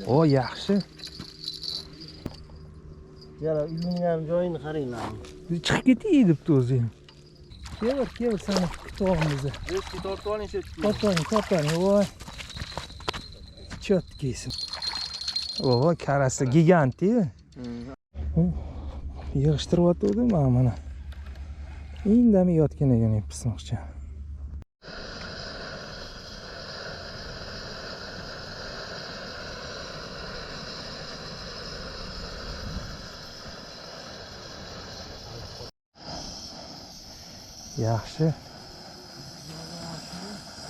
O, yaxshi. Yana uyning ham joyini qaranglar. Chiqib ketay debdi o'zi ham. Kel, seni kutamiz. Eski tortib oling, Tortani. Voy. Chotkaysin. O, karasi gigant-ku. Yig'ishtiryapti mana. Indamay yotgan ekan pismoqcha. Yaxshi.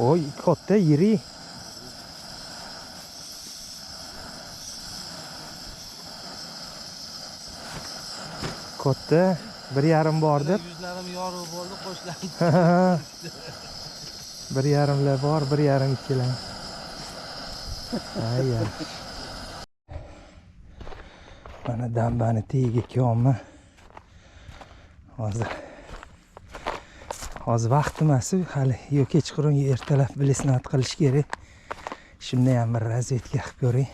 Oy, katta yirik. Katta 1,5 bor deb. Yuzlarim yorug' bo'ldi, qo'shlarım. 1,5 bor, 1,5 ikkilar. Ay. Mana dambani tegiga kelmi. Hozir vaqt emas, hali yo kechqurun yo ertalab bilesnat qilish kerak. Shunda ham bir razvedka qilib ko'ring.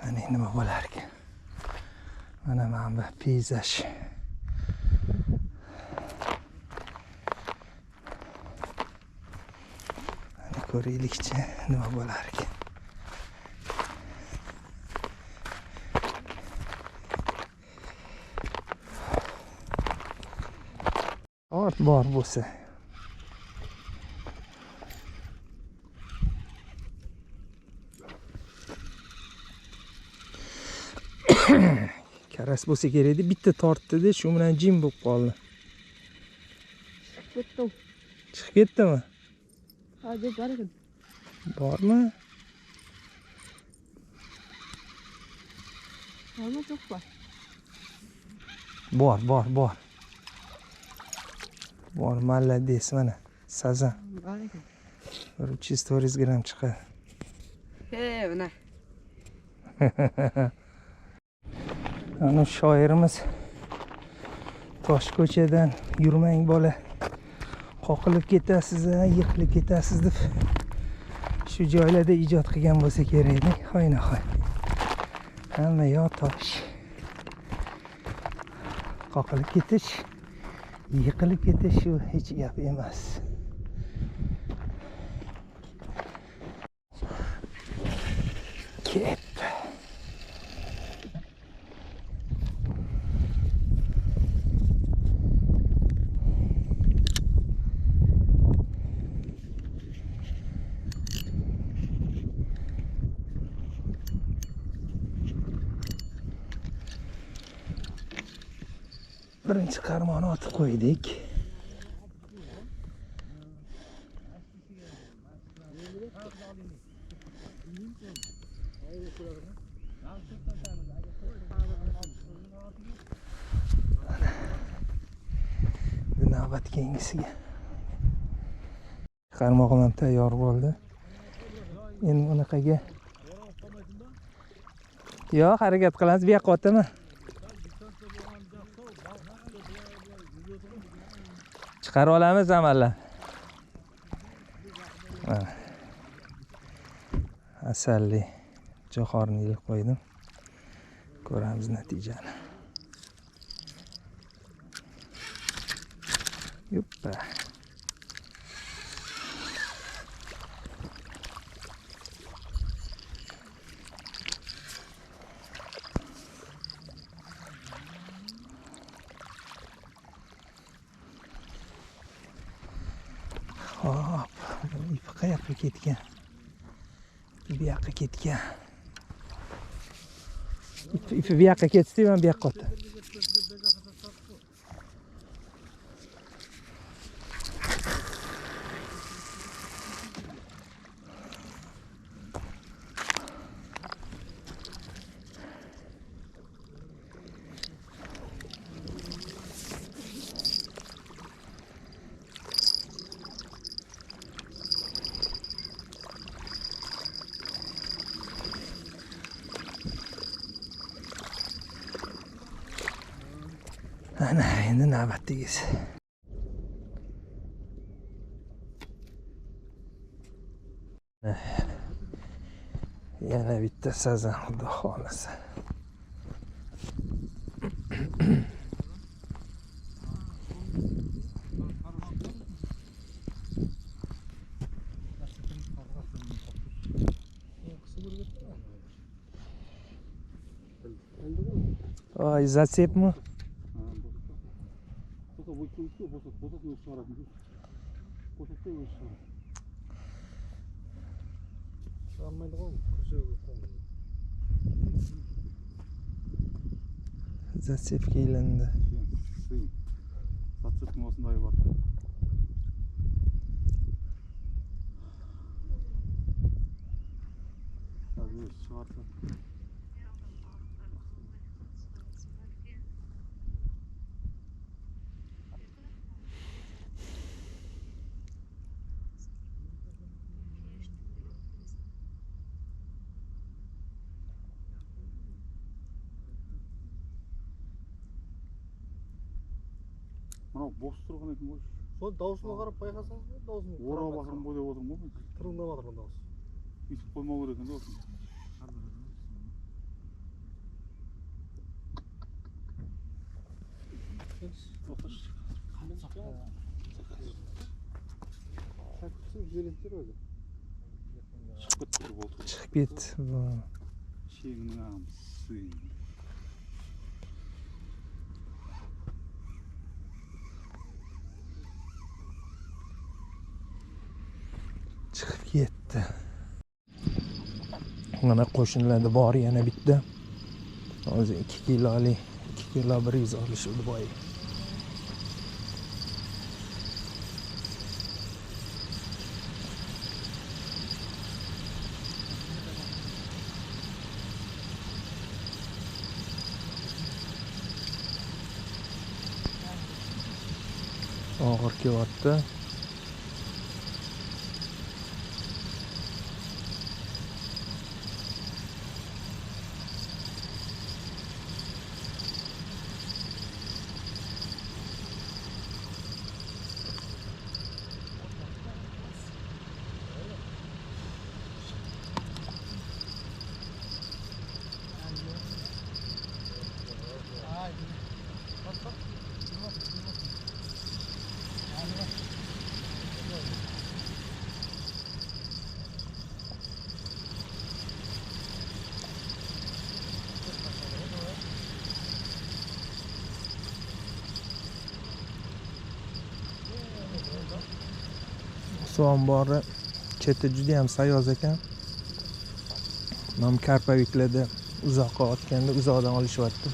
Mana nima bo'lar ekan. Mana bu peyzaj. Mana ko'raylikchi nima bo'lar ekan. Ot bor bo'lsa. Karas bo'lsa kerak edi, bitta tortdi-da, shu bilan jim bo'lib qoldi. Chiqib ketdimi? Hadi borgin. Bormi? Bormi, yo'qmi? Bor. Bor, молодец mana. Sazan. 300-400 gram chiqadi. Mana. Ana shoirimiz tosh ko'chadan yurmang bola. Qoqilib ketasiz, yiqilib ketasiz deb shu joylarda ijod qilgan bo'lsa kerak edi. Hoynahoy. Hamma yo tosh. Qoqilib ketish, yiqilib ketish shu hech gap emas. Ket. Birinchi qarmoni otib qo'ydik. Navbat keyingisiga. Qarmog'im ham tayyor bo'ldi. Endi bunaqaga yo'q, harakat qilamiz. Bu yoqqa o'taman. Chiqarib olamiz amallab. Asalli jo'xorini ilib qo'ydim. Ko'ramiz natijani. Yuppa. Hop, ip qayoqqa ketgan? Bu yoqqa ketgan. Ip bu yoqqa ketdi, men bu yoqqa o'tdim. Ana endi navbatdagisi. Yana bitta sazan, xudo xolasa. Ay, zatsepmi? Zatsepga aylandi. Zatsepning osindagi bor. Hozir chiqarsa. Mana bo'sh turgan ekan bo'sh. Сол даусына қарап байқасаңыз ба, даусын. Ора бақырым ғой деп отырмын ғой мен. Тырыңдап жатыр дауыс. Бүйтіп қоймау керек екен даусын. Шығып кетті болды. Chiqib ketdi. Шегінің ағым сыйын. Chiqib ketdi. Mana qo'shinlarda bor yana bitta. Hozir 2 kilolik, 2 kilo 100 olishdi boy. Og'ir kelyapti. Suv ombori cheti juda ham sayoz ekan. Nam karpaviklarda uzoqqa otganda uzoqdan olishyapti.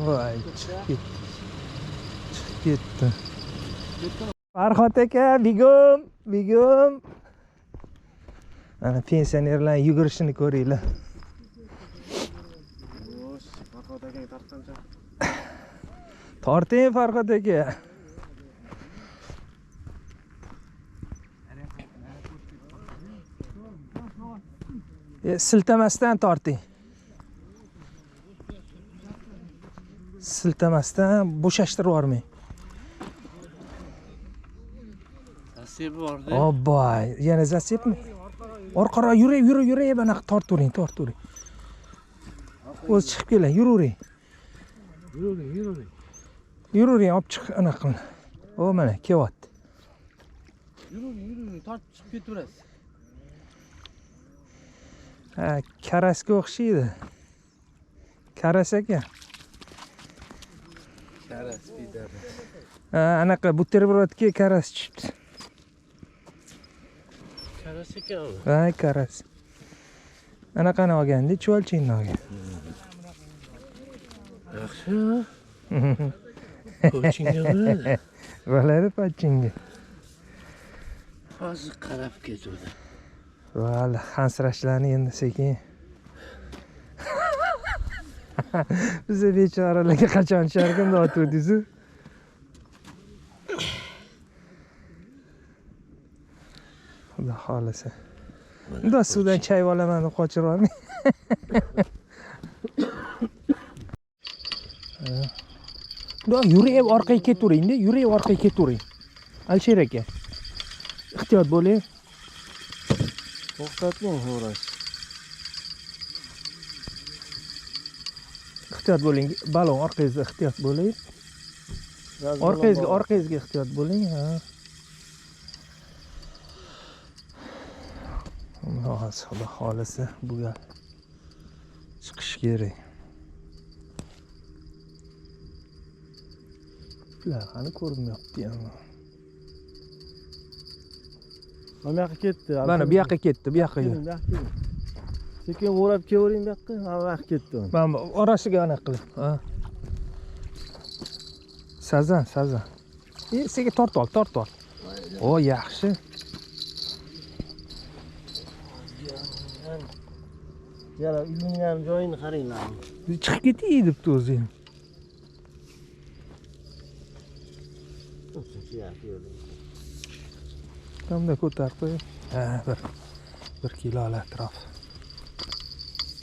Voy, chiqib ketdi. Farhod aka, bigum. Ana pensionerlar yugurishini ko'ringlar. Farhod akaga tortqancha. Torting Farhod aka. Siltamasdan torting. Siltamasdan bo'shashtirib yubormang. Zasepi bordi. Obboy, yana zasepmi? Orqaroq yuray, mana torturing. O'zi chiqib keling, yuravering. Yuravering, olib chiq, anaqa qilin. O mana kelyapti. Yürü, tartib chiqib ketaverasiz. Ha, karasga o'xshaydi. Karas ekan. Karas pidari. Ha, anaqa buterbrodga karas tushibdi. Karas ekan u. Ha, karas. Anaqani olganda, chuvalchingni olgan. Yaxshi. Ko'chingga bo'ladi. Bo'ladi pachinga. Hozir qarab ketuvdi. Valla, hansirashlarni endi sekin. Biza bechoralarga qachon tusharkan deb o'tdingiz-ku. Xudo xolasa. Unda suvdan chay olaman deb qochirib olmay. Unda yurib orqaga ketavering-da, yurib orqaga ketavering. Alisher aka. Ehtiyot bo'ling. To'xtatmang, xo'roz. Ehtiyot bo'ling. Balon orqangizda ehtiyot bo'ling. Orqangizga ehtiyot bo'ling. Ha. Xudo xolasa bu gal chiqish kerak. Ular qani ko'rinmayapti ham. Mana bu yoqqa ketdi. Mana bu yoqqa ketdi, bu yoqqa. Sekin o'rab kelavering bu yoqqa. Ha, vaqt ketdi. Mana orasiga anaqa qilib. Ha. Sazan. Sekin tortib ol. O, yaxshi. Yana uyning ham joyini qaranglar. Chiqib ketay debdi o'zi ham. Tamda ko'tarib qo'y. Ha, bir kilolar atrof.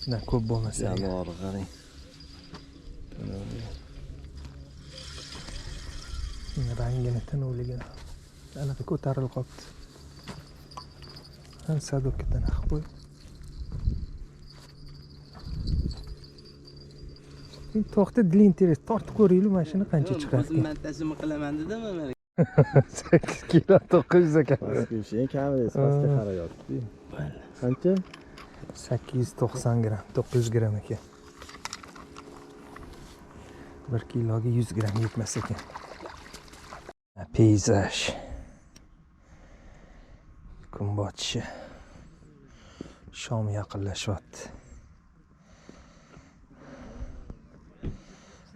Bundan ko'p bo'lmasa. Janori qarang. Rangini, tinuvligini. Anaqa ko'tarilib qolibdi. Han sadokdan aqib qo'y. To'xta, diling interes. Tortib ko'ringlar, mashina qancha chiqadi. O'zim mantasini qilaman dedimmi men? 8 kilo 900 ekan. Sen kamida pastga qarayapti. Qancha? 890 gram, 900 gram ekan. 1 kiloga 100 gram yetmas ekan. Peyzaj. Kun botishi. Shom yaqinlashyapti.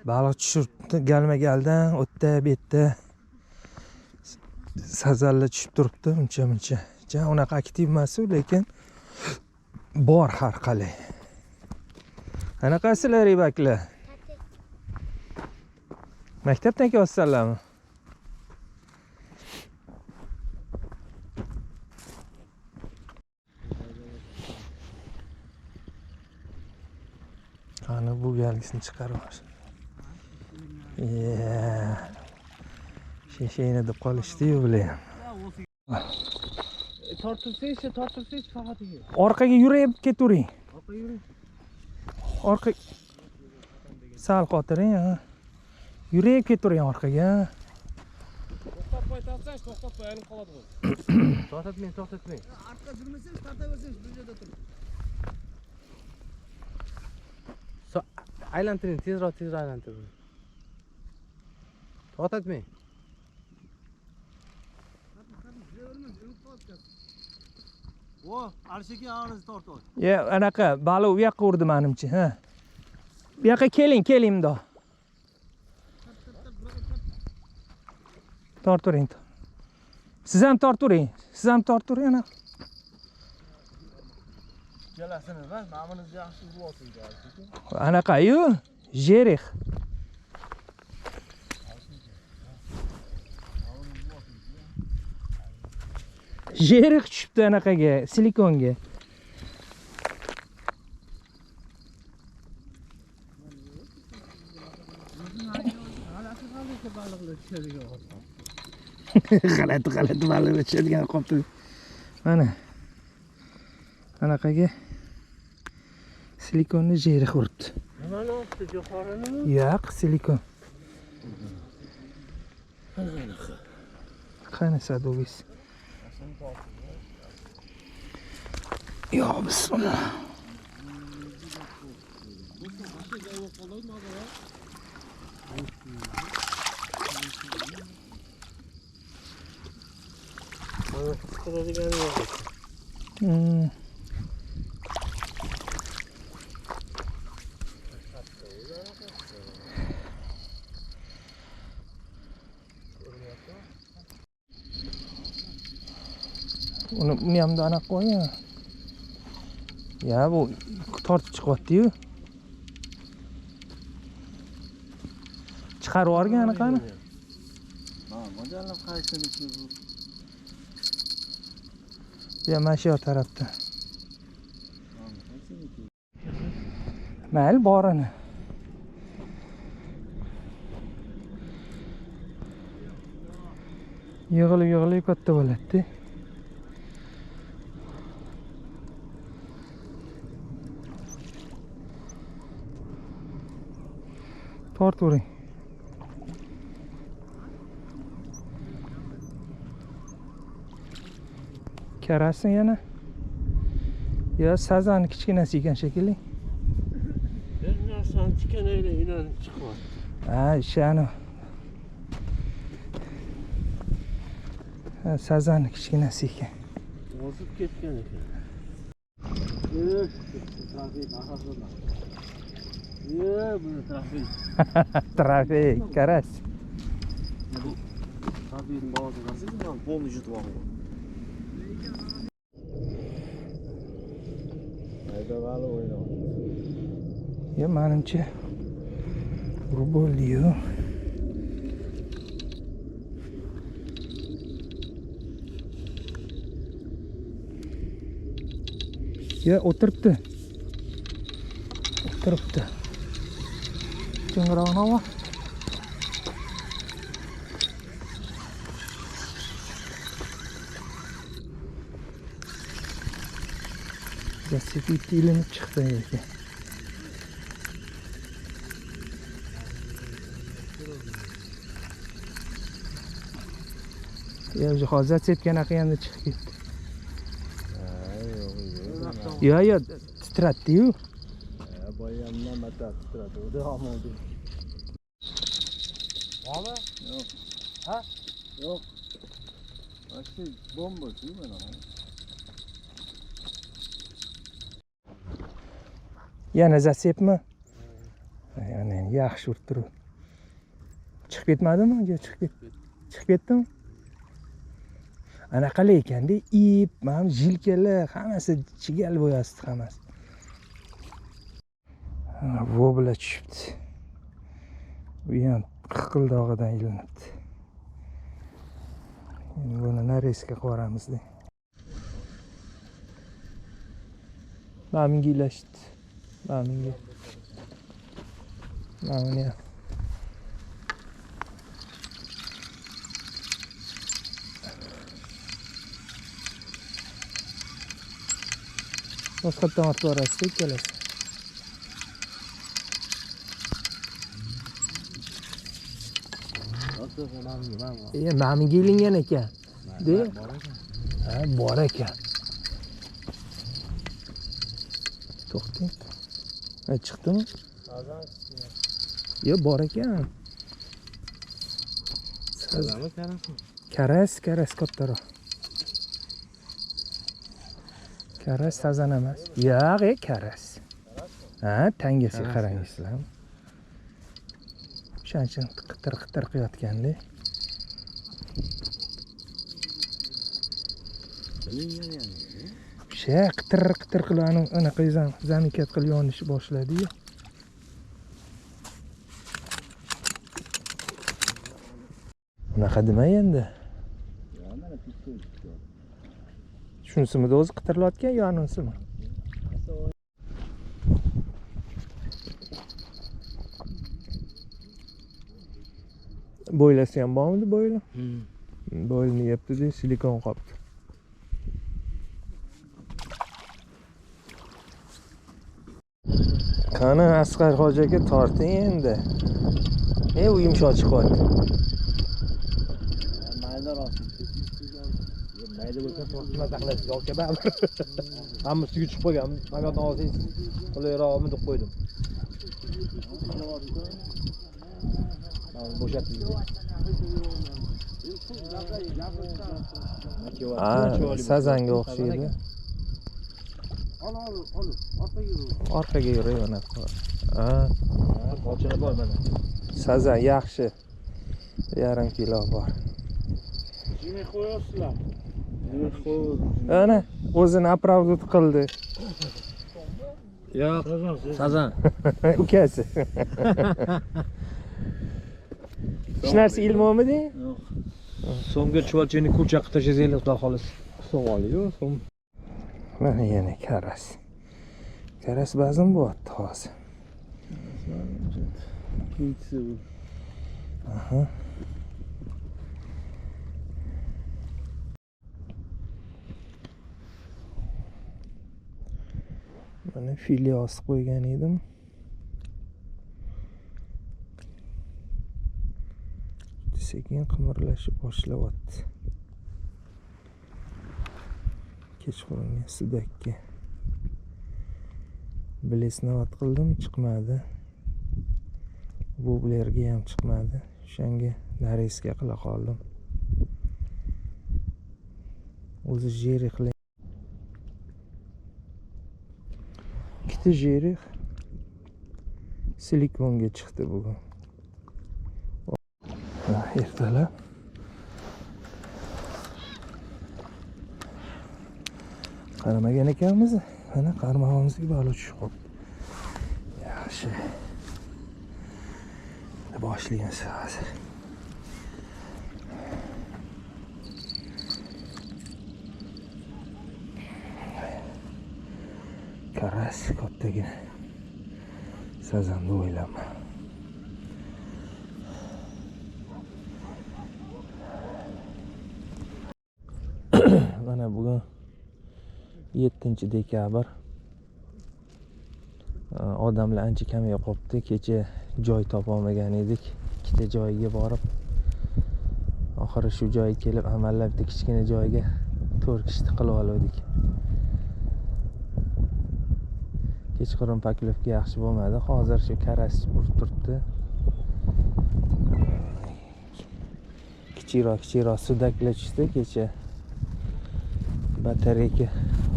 Baliq tushibdi galma-galdan, o'tda, betda. Sazallar tushib turibdi, muncha. Ja, unaqa aktiv emas-ku, lekin bor har qalay. Qanaqasizlar, ribaklar? Maktabdan kelyapsizlarmi? Qani bu galgisini chiqarib olsin. Sheshayni deb qolishdi-yu bular ham. Tortilsangchi faqat. Orqaga yurib ketavering. Orqaga yuring. Orqa sal qotiring, ha. Yurib ketavering orqaga. To'xtatmay tortsangiz, to'xtatmay aylanib qoladi bu. To'xtatmang. Ortga yurmasangiz, tortaversangiz, bu yerda turing. Aylantiring, tezroq aylantiring. To'xtatmang. O, Alishga og'riz tortib. Anaqa baliq u yoqqa urdi menimcha, ha. Bu yoqqa keling bundoq. Torturing. Siz ham torturing ana. Jalasini emas, ma'miniz yaxshi urib olsin. Anaqa-yu, jerix. Jerix tushibdi anaqaga, silikonga. G'alati baliqlar tushadigan qolibdi. Mana. Anaqaga silikonni jerix uribdi. Nimani olibdi, jo'xorini? Yo'q, silikon. Qanaqa? qani sadobis. Yo bismillah. Uni ham anaqa qo'ying. Ya bu tortib chiqyapti-yu. Chiqarib yuborgan qani? Ha, mo'ljallab qaysiniki bu? Ya mana shu tarafda. Mayli borini. Yig'ilib katta bo'ladi. Torturing. Karasin yana. Ya sazan kichkinasi ekan shekilli. Bir narsani tikanayle inan chiqyapti. Ha, shani. Ha, sazan kichkinasi ekan. Bozib ketgan ekan. Trafik ahasida. Bu trafik. Trafik, karas. Trafikning bog'iga qarsangiz, men polni yutib oldim. Haydavali o'ynayapti. Ya menimcha urib bo'ldi-yu. Ya o'tiribdi. O'tiribdi. Qo'ng'irog'ini ol. Засыпить ilinib chiqdi ekan. Ya hozir sepgan endi chiqib ketdi. Yo, titratdi-yu. Boyamdan battar titradi. O'da olmadi. Bormi? Yo'q. Ha? Yo'q. Aksi bomba-ku mana. Yana zasepmi? Yani yaxshi urib turib. Chiqib ketmadimi? Yo, chiqib ketdimi? Ana qalay ekanda, ip, mana jilkalar, hammasi chigal bo'yasdi hammasi. Bu bilan tushibdi. Bu ham qiqildog'idan ilinibdi. Endi buni nareska qo'yamiz-da. Menga ilashdi. Menga. Mana. Boshqatdan ortib borasiz ikkalasi. Menga ilingan ekan. De? Ha, bor ekan. To'xting. Ha, chiqdimi? Yo, bor ekan. Sazami karasmi? Karas kattaroq. Karas sazan emas. Yo'q, karas. Ha, tangasiga qarangizlar. O'shancha qitir qilayotganda. O'sha qitir qilib anaqa zamikat qilib yonishni boshladi-yu. Unaqa demay endi. Shunisimi o'zi qitirilayotgan yo anosimi? Bo'ylasi ham bormidi bo'yli? Bo'ylini yepti-da, silikon qopdi. Qani Asqar hoji aka torting endi. U yumshoq chiqyapti. Mayli Nazar olsun. Mayda bo'lsa to'xtama saqlash yoki baribir. Hamma ustiga chiqib qolgan. Fakat olsangiz qulayroqmi deb qo'ydim. Bo'shatdik. Sazanga o'xshaydi. Ol. Orqaga yuraveradi. Ochini bor mana. Sazan yaxshi. 1,5 kilo bor. Jimi qo'yasizlar. Ana, o'zini оправдать qildi. Yo'q, sazan. Ukasi. Hech narsa ilmomidi? Yo'q. So'mga chuvalchini ko'cha qilib tashlaylik, xudo xolis. So'moliyu, so'm. Mana yana karas. Karas ba'zan bo'lyapti hozir. Kiyitsi. Aha. Mana filya osib qo'ygan edim. Sekin qimirlashib boshlayapti. Kechqurungi sudakka bilesnovat qildim, chiqmadi. Bublerga ham chiqmadi. O'shanga nareska qila qoldim. O'zi jerixli. Ikkita jerix silikonga chiqdi bugun. Ertalab qaramagan ekanmiz. Mana qarmog'imizga balo tushib qoldi. Yaxshi. Boshlaymiz hozir. Karas kattagina sazanni o'ylaman. Mana bugun 7-dekabr. Odamlar ancha kamaya qolibdi. Kecha joy topa olmagan edik. Ikkita joyga borib, oxiri shu joyga kelib amallab bitta kichkina joyga 4 kishni qilib oldik. Kechqurun paklovka yaxshi bo'lmadi. Hozir shu karas urib turibdi. Kichikroq sudaklar tushdi kecha. Batareyka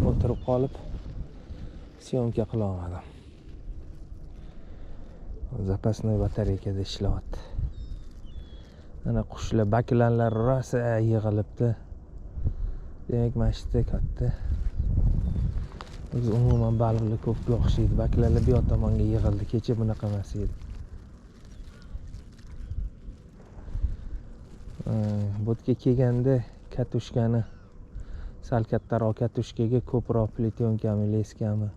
o'tirib qolib syomka qila olmadim. Zapasnoy batareykada ishlayapti. Mana qushlar, baklanlar rosa yig'ilibdi. Demak, mana shu yerda katta. O'zi umuman baliqlar ko'pga o'xshaydi. Baklanlar bu yoq tomonga yig'ildi. Kecha bunaqa emas edi. Bo'tga kelganda katushkani sal kattaroq katushkaga ko'proq pletionkami, leskami.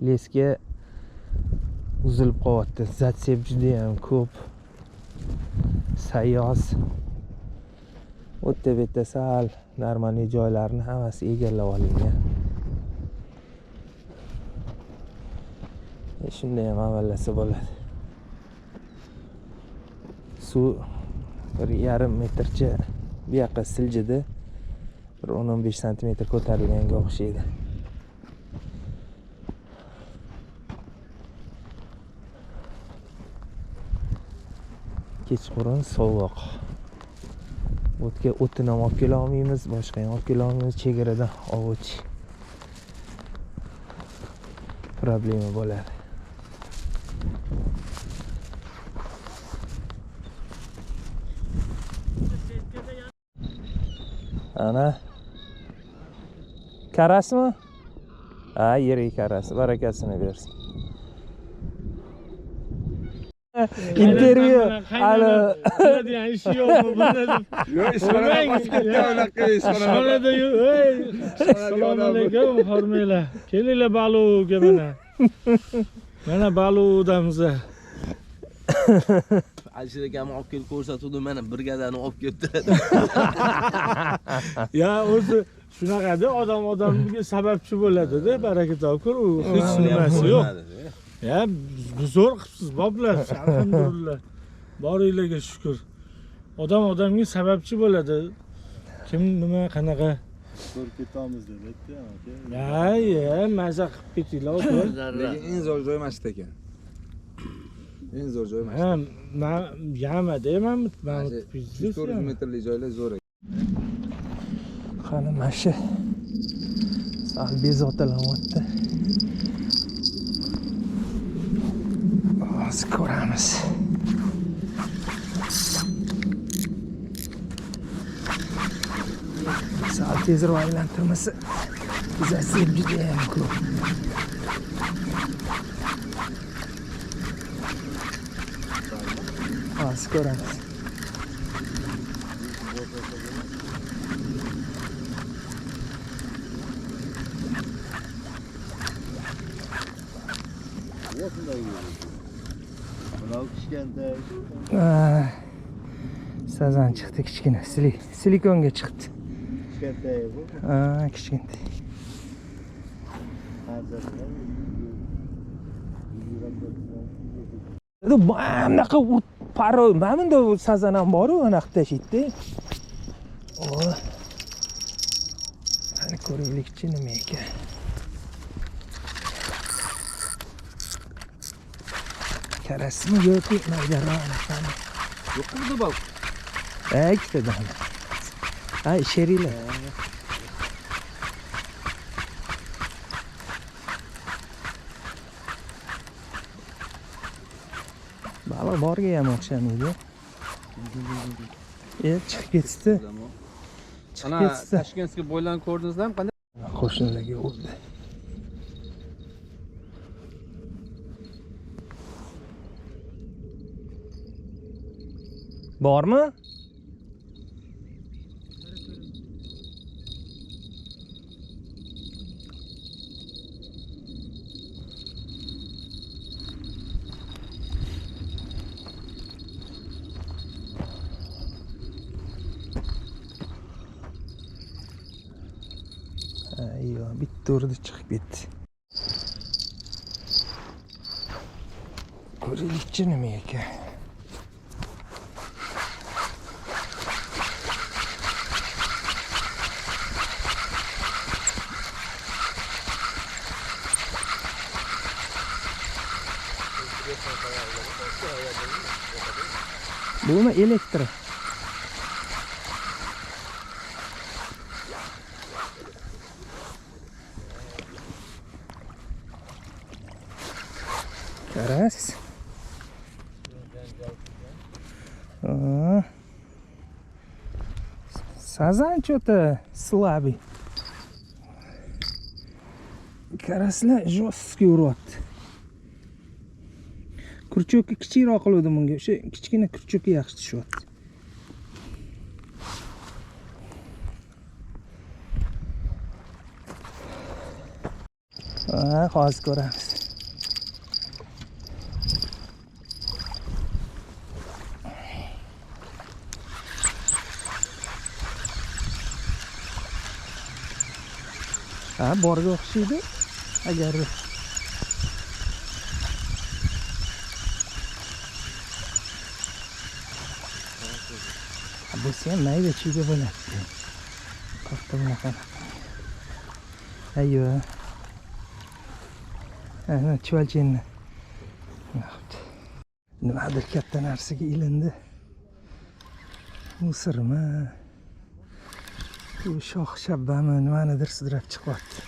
Leska uzilib qolyapti. Zatsep juda ham ko'p. Sayoz. O'tda bitta sal normalniy joylarni hammasi egallab olingan. Shunday ham avallasa bo'ladi. Suv 1,5 metrcha bu yoqqa siljida. 10-15 cm ko'tarilganga o'xshaydi. Kechqurun sovuq. O'tga o'tini ham olib kela olmaymiz, boshqa ham olib kela olmaymiz. Chegaradan ovuch problema bo'ladi. Ana karasmi? Ha, yirik karas. Barakasini bersin. Intervyu hali qiladigan ish yo'qmi bunda deb. Yo'q, ishxonaga bosib ketgan unaqa Ishxonada yo'q. Ey, assalomu alaykum, hormanglar. Kelinglar Baluvga mana. Mana Baluvdamiz. Alisher akamni olib kelib ko'rsatuvdim, mana brigadani olib kelibdi. Ya o'zi shunaqada odamga sababchi bo'ladi-da, baraka topkur, u hech nimasi yo'q. Ya zo'r qilibsiz, boblar, alhamdulillah. Boringlarga shukr. Odamga sababchi bo'ladi. kim nima qanaqa ko'rib ketamiz deb aytdi aka. maza qilib ketinglar aka. Lekin eng zo'r joy mana shu ekan. Eng zo'r joy mana Ha, shu. men yama deyman, men 400 metrlik joylar zo'r ekan. Qani mana shu sal bezovtalanyapti. Hozir ko'ramiz. Sal tezroq aylantirmasa bizasiga juda ham ko'p. Hozir ko'ramiz. Bunav pishganda Sazan chiqdi kichkina, silikonga chiqdi. pishganda bu. Kichkina. Bu anaqa paro, mana bunda sazan ham bor-ku, anaqa tashiydi. Qani ko'raylikchi nima ekan. Karasmi yo'q, maydaroq anaqani. Yo'qmi bu bal? Ikkitadan. Sherila. Baliq borga ham o'xshamaydi. Chiqib ketdi. Ana Tashkentga bo'ylanib ko'rdingizlarmi? Qanday? Qo'shnilarga urdi. Bormi? Ayyo, bitta urdi chiqib ketdi. Ko'raylikchi nima ekan. Bumi elektr. Karas. Sazan что-то слабый. Karaslar жесткий урод. Kurchukni kichikroq qildim bunga. O'sha kichkina kurchukni yaxshi tushyapti. Hozir ko'ramiz. Borga o'xshaydi. Agar bo'lsa ham mayda chiyda bo'ladi. Katta bunaqa. Ayyo. Ana chuvalchinni. Nimadir katta narsaga ilindi. Musirmi? Bu shox shabbami nimanidir sidrab chiqyapti.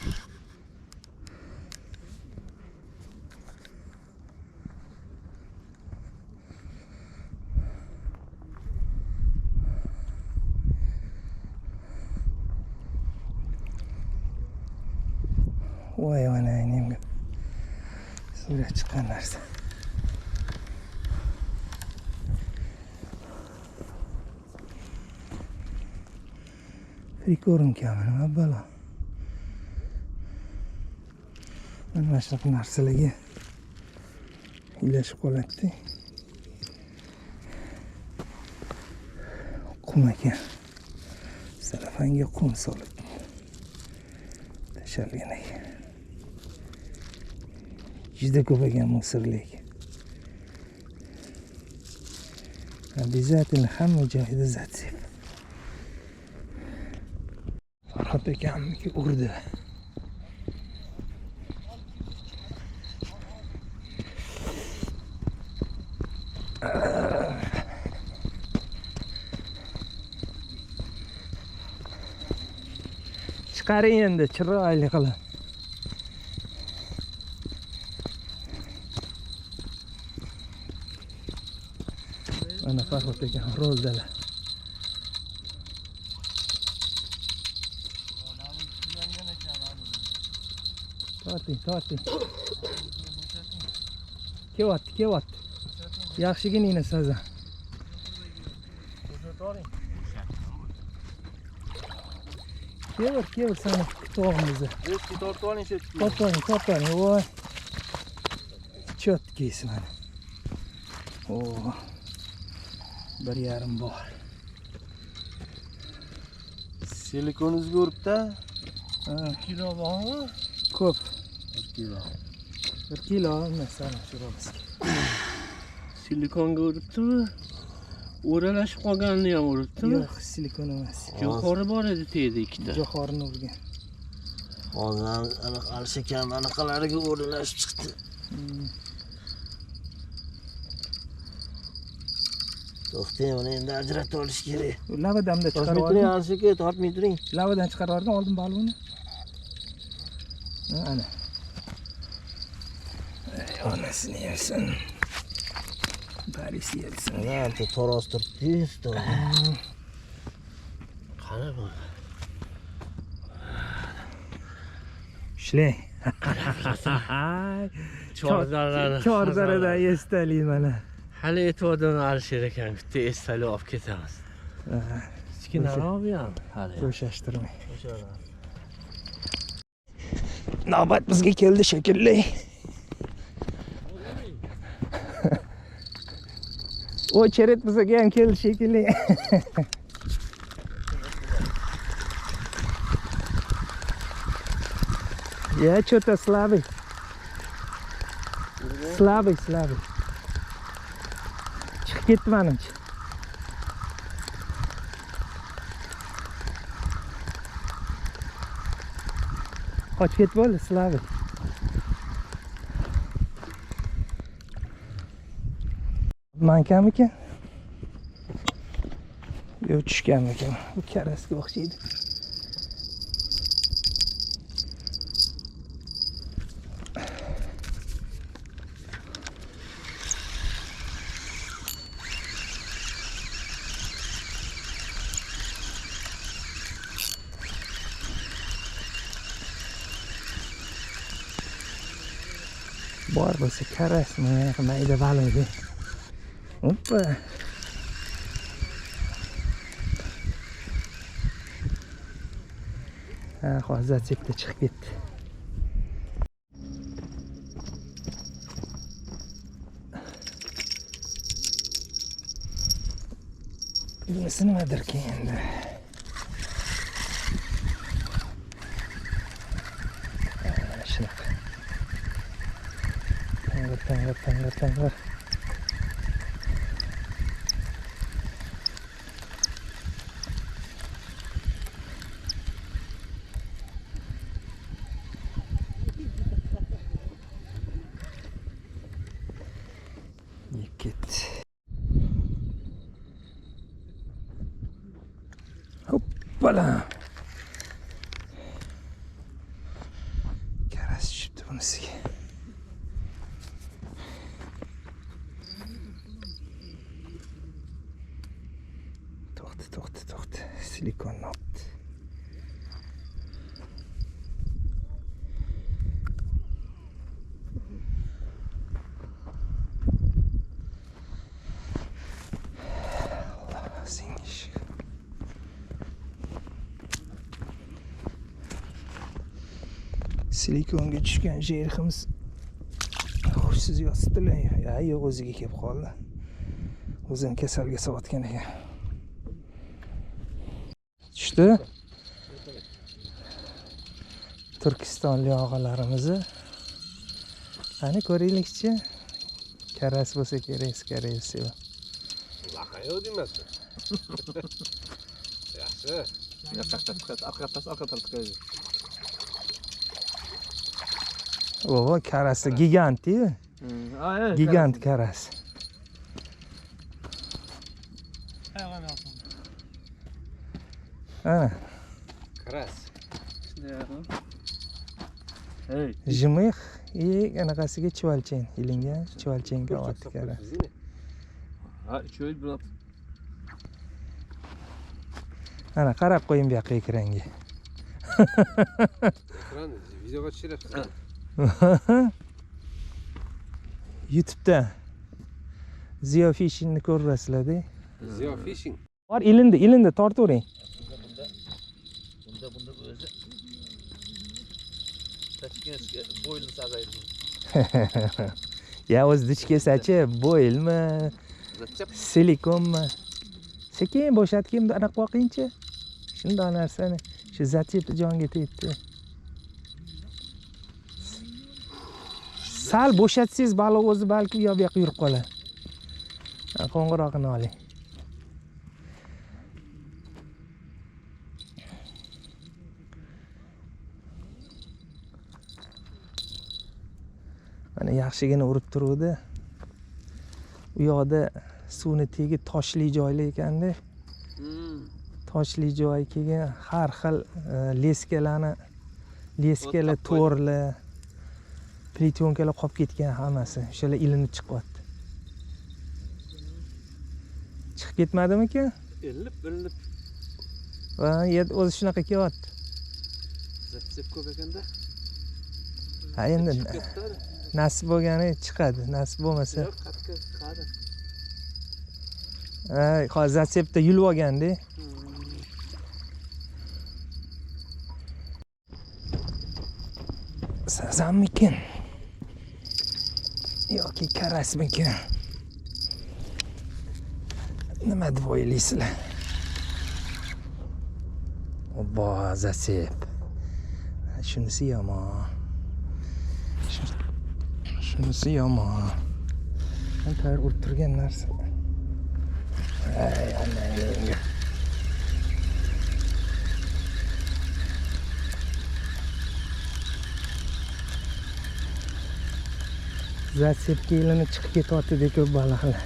Voy onangni sidrab chiqqan narsa. Ko'rin kamer nima balo. Mana shunaqa narsalarga ilashib qoladi. Qum ekan. Salafanga qum solib tashalgan ekan. Juda ko'p ekan musirlik. Обязательно hamma joyda zatsib. Farhod akamniki urdi. Chiqaring endi, chiroyli qilib. Mana Farhod akam roldalar. Torting. Kelyapti. Yaxshigina sazan. Kelir seni kutuvimizni. Tortib oling shu. Tortib. Voy. Chotkisi mana. Oo. 1,5 bor. Silikoningizga uribdi. Ha, 1 kilo bormi? ko'p. 1 kilo. 1 kilo masalan shurobizga. Silikonga uribdimi? O'ralashib qolganini ham uribdimi? Yo'q, silikon emas. Jo'xori bor edi tegdi ikkita. Jo'xorini urgan. Hozir aniq alishakam anaqalariga o'ralashib chiqdi. To'xtang, uni endi ajratib olish kerak. Lavadamda Tortmay chiqarib turing, oldim. alishaka, tortmay turing. Lavadan chiqarib oldim, oldin balonni. Ana. Onasini yersin. Barisi yersin. Mana taroz turibdi-yu, qani bu? Ishlang. Chordaradan esdalik mana. Hali aytgandim Alisher akam, bitta esdalik olib ketamiz. Kichkinaroq bu ham hali. Bo'shashtirmang. Navbat bizga keldi shekilli. O cheret bizga ham keldi shekilli. Ya, что-то слабый. Слабый. Chiqib ketdi menimcha. Qochib ketib bo'ldi, слабый. Mankamikan? Yo'q, tushganmikan? Bu karasga o'xshaydi. Bor bo'lsa karasmi, mayda baligi. Hoppa. Ha, hozir zatsepda chiqib ketdi. Bunisi nimadir endi? Shunaqa. Tanglar. Yeket. Hoppala. Karas tushibdi bunisiga. To'xta. Silikonni olibdi. Allah sening ish. Silikonga tushgan jeriximiz xushsiz yotibdilar. Yo'q, o'ziga kelib qoldi. O'zini kasalga so'ratgan ekan. Tushdi. Turkistonlik og'alarimizni ani ko'raylikchi. Karas bo'lsa kerak, skarev. Laqayo demasdi. Yaxshi. Arka tarafga. Baba karasi gigant-ku. Gigant karas. Ana, Karas. Hey. jimiq, anaqasiga chuvalchang, ilingan chuvalchangga otdi karas. Ha, 3 yil bilan. Ana qarab qo'ying bu yoqqa ekranga. Ekran videoga tushiryapsiz. YouTube'da Ziyo Fishingni ko'rasizlar-da. Ziyo fishing. Bor, ilindi tortavering. Bunda o'zi. Tashkentga bo'yni sag'aydi. Ya o'z dichkesachi, bo'ylmi, silikonmi? Sekin bo'shatgin, anaqa qo'yingchi. Shunday narsani, shu zatipni jonga tegdi. Sal bo'shatsangiz baliq o'zi balki u yoqqa yurib qolar. Qo'ng'irog'ini oling. Mana yaxshigina urib turuvdi. U yoqda suvni tegi toshli joylar ekanda. Toshli joy kelgan har xil leskalar, to'rlar, plityonkalar qolib ketgan hammasi. O'shalar ilinib chiqyapti. Chiqib ketmadimikan? Ilinib. Va o'zi shunaqa kelyapti. Zatsep ko'p ekanda. Ha endi nasib bo'lgani chiqadi, nasib bo'lmasa. Yo'q, qadi. Hozir zatsepda yulib olganda. Sazanmikin? Yoki karasmikin? Nima deb o'ylaysizlar? Obbo, zatsep. Shunisi yomon. Shunisi yomon. Men tayyor urib turgan narsa. Ay, anang. Zatsepga ilinib chiqib ketyapti ko'p baliqlar.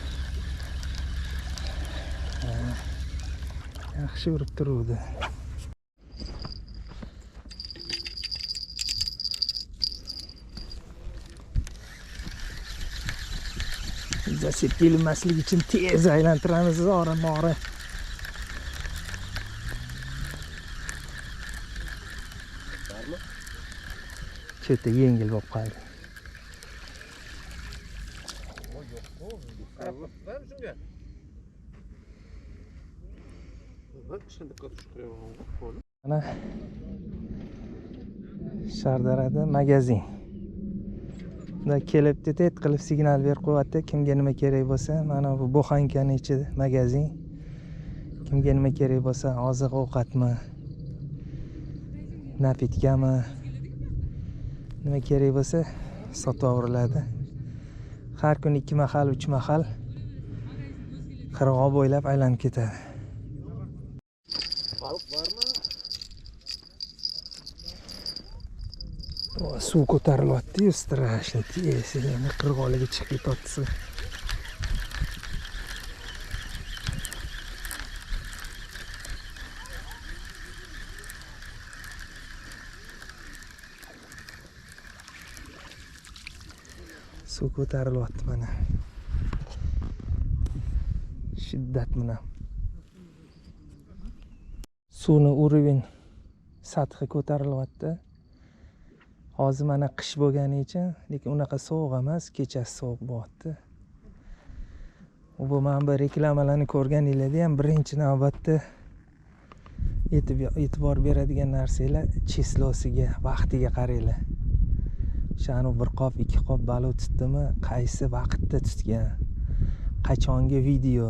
Yaxshi urib turuvdi. Zatsepga ilinmaslik uchun tez aylantiramiz ora-mora. Chetda yengil bo'lib qoldi. Mana Shardarada magazin. Bunda kelib tet qilib signal berib qo'yapti, kimga nima kerak bo'lsa, mana bu boxankaning ichida magazin. Kimga nima kerak bo'lsa, oziq-ovqatmi, napitkami, nima kerak bo'lsa sotib yuboriladi. Har kuni 2 mahal, 3 mahal qirg'oq bo'ylab aylanib ketadi. Baliq bormi? Suv ko'tarilyapti, strashni tezligini qirg'oqlarga chiqib ketyapti. Suv ko'tarilyapti mana. Shiddat bilan. Suvni urovень sathi ko'tarilyapti. Hozir mana qish bo'lgani uchun, lekin unaqa sovuq emas, kechasi sovuq bo'lyapti. Bu men bir reklamalarni ko'rganinglarda ham birinchi navbatda e'tibor beradigan narsalar chislosiga, vaqtiga qaranglar. O'shani bir qop, 2 qop baliq tutdimi, qaysi vaqtda tutgan, qachongi video,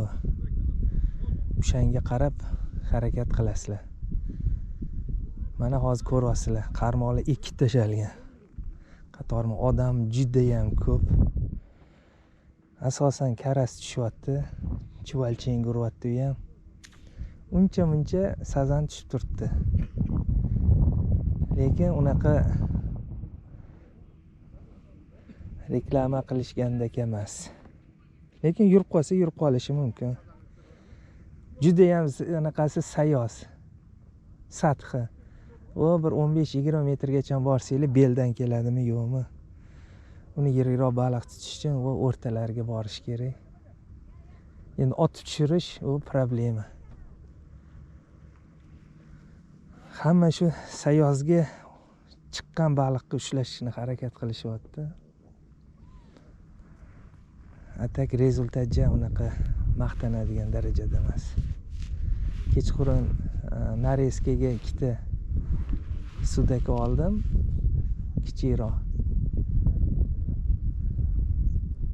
o'shanga qarab harakat qilasizlar. Mana hozir ko'ryapsizlar, qarmoqlar 2 tashalgan. Qatorma odam juda ham ko'p. Asosan karas tushyapti, chuvalchang uryapti u ham. uncha muncha sazan tushib turibdi. Lekin unaqa reklama qilishgandek emas. Lekin yurib qolsa yurib qolishi mumkin. Juda ham anaqasi sayoz. Sathi. O bir 15-20 metrgacha borsanglar beldan keladimi, yo'qmi? Uni yirikroq baliq tutish uchun o'rtalarga borish kerak. Endi otib tushirish u problema. Hamma shu sayozga chiqqan baliqni ushlashni harakat qilishyapti. Atak rezultatja unaqa maqtanadigan darajada emas. Kechqurun narezkaga ikkita sudak oldim, kichikroq.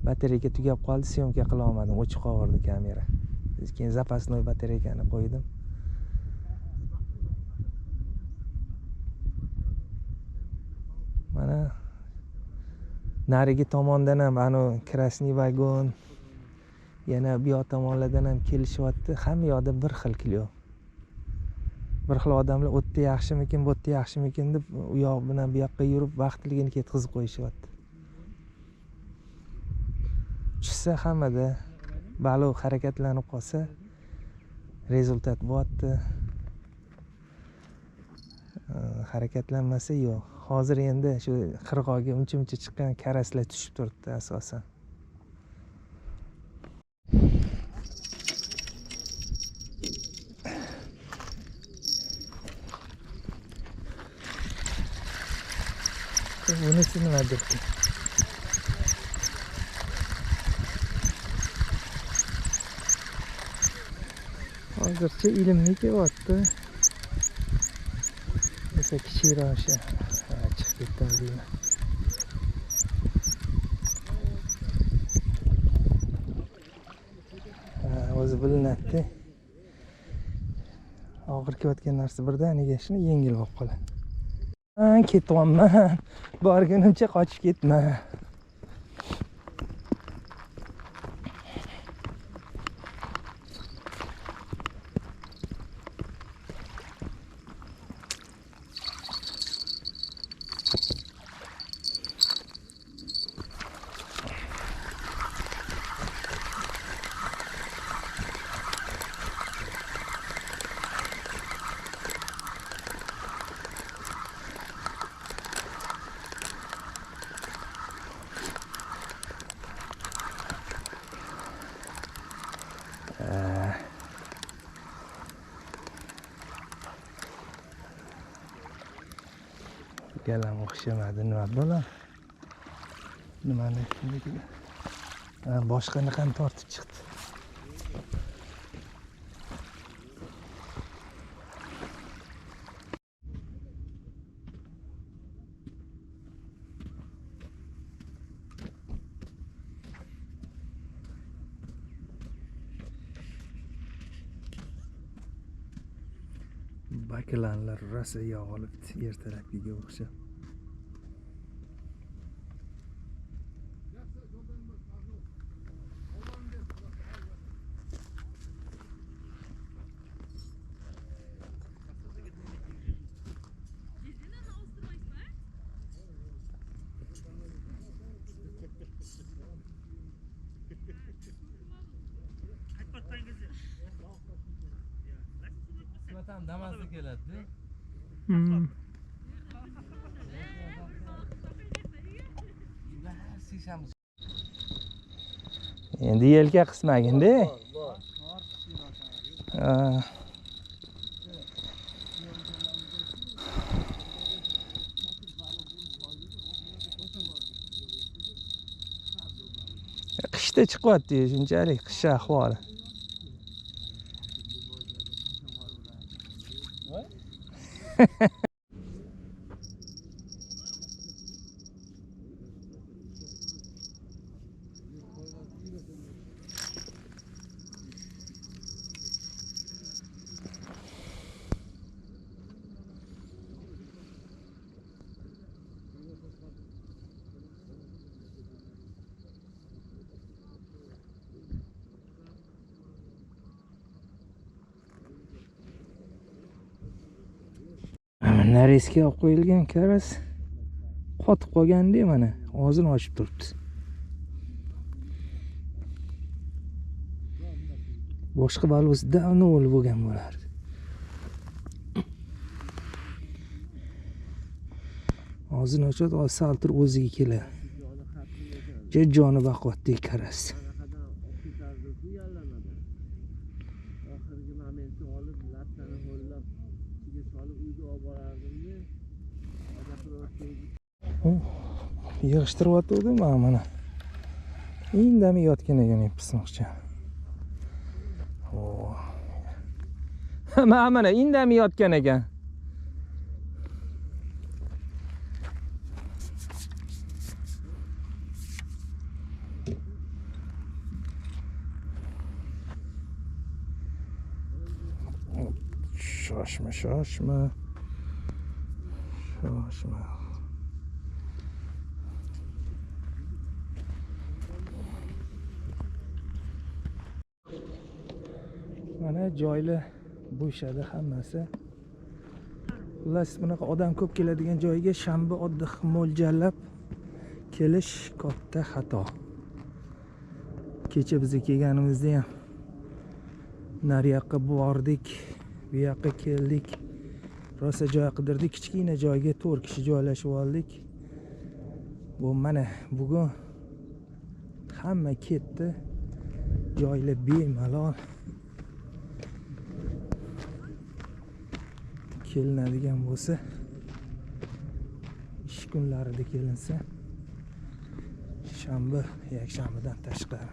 Batareyka tugab qoldi, syomka qila olmadim, o'chib qoldi kamera. Keyin zapasnoy batareykani qo'ydim. Mana narigi tomondan ham ana Krasniy vagon, yana bu yoq tomonlardan ham kelishyapti. Hamma yoqda bir xil klyo. Bir xil odamlar o'tda yaxshimikin, bu yerda yaxshimikin deb u yoq bilan bu yoqqa yurib vaqtligini ketkizib qo'yishyapti. Tushsa hammada baliq harakatlanib qolsa rezultat bo'lyapti. Harakatlanmasa yo'q. Hozir endi shu qirg'oqga uncha-muncha chiqqan karaslar tushib turibdi asosan. Bunisi nima debdi? Hozircha ilmli kelyapti. Esa kichikroq o'sha chiqib ketdi. O'zi bilinadi. Og'ir kelayotgan narsa birdaniga shuni yengil bo'lib qoladi. Ketyapman. Borgunimcha qochib ketma. Galam o'xshamadi, nima bo'ladi? Nimani boshqani ham tortib chiqdi. Bakilanlar rosa yog' olibdi, ertalabkiga o'xshab. Tam namazga keladi. Endi yelka qismagin-da. Qishda chiqyapti, shunchalik qish ahvoli. Narezga olib qo'yilgan karas qotib qolganda mana og'zini ochib turibdi. Boshqa balvoz davno o'lib bo'lgan bo'lardi. Og'zini ochadi, sal turib o'ziga keladi. Joni baquvvatdek karas. Oxirgi momentni olib, lattani ho'llab, ichiga solib uyga olib borardimda. Yig'ishtiryotgandim mana. Indamay yotgan ekan pismoqcha. Mana indamay yotgan ekan. Shoshma. Mana joylar bo'shadi hammasi. Xullas bunaqa odam ko'p keladigan joyga shanba oddix mo'ljallab kelish katta xato. Kecha biz kelganimizda ham nariyoqqa bordik, bu yoqqa keldik. Rosa joy qidirdik, kichkina joyga 4 kishi joylashib oldik. Bu mana bugun hamma ketdi. Joylar bemalol. Kelinadigan bo'lsa, ish kunlarida kelinsa, shanba, yakshanbadan tashqari.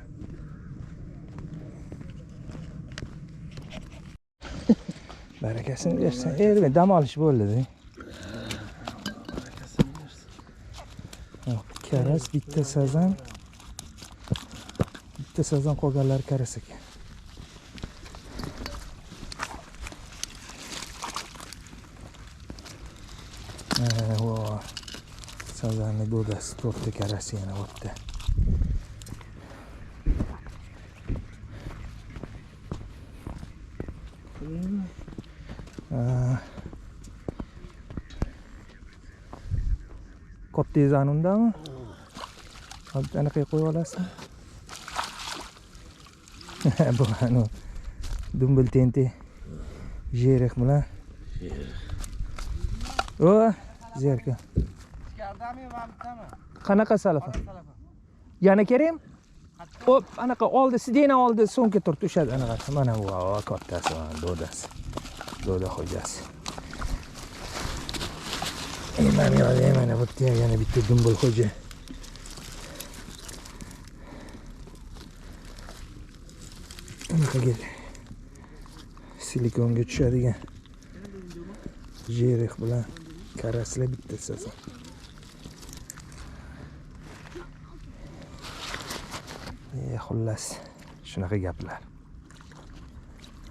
Barakasini bersin. Endi dam olish bo'ldi-da. Karas, bitta sazan qolganlar karas ekan. Sazanni do'dasi 4 ta karasi yana o'tdi. Kattaysan undami? Hozir anaqa qo'yib olasizmi? Bu anu dumbil tenti jerek bilan. O, zerka. Qanaqa salafa? Yana kerakmi? Hop, anaqa oldi, sidena oldi, so'ngga turib tushadi anaqa. Mana bu kattasi, do'dasi. Do'da xo'jasi. Mana bu yana bitta dumbil xo'ja. Anaqaga silikonga tushadigan jerek bilan karaslar bittasi. Xullas, shunaqa gaplar.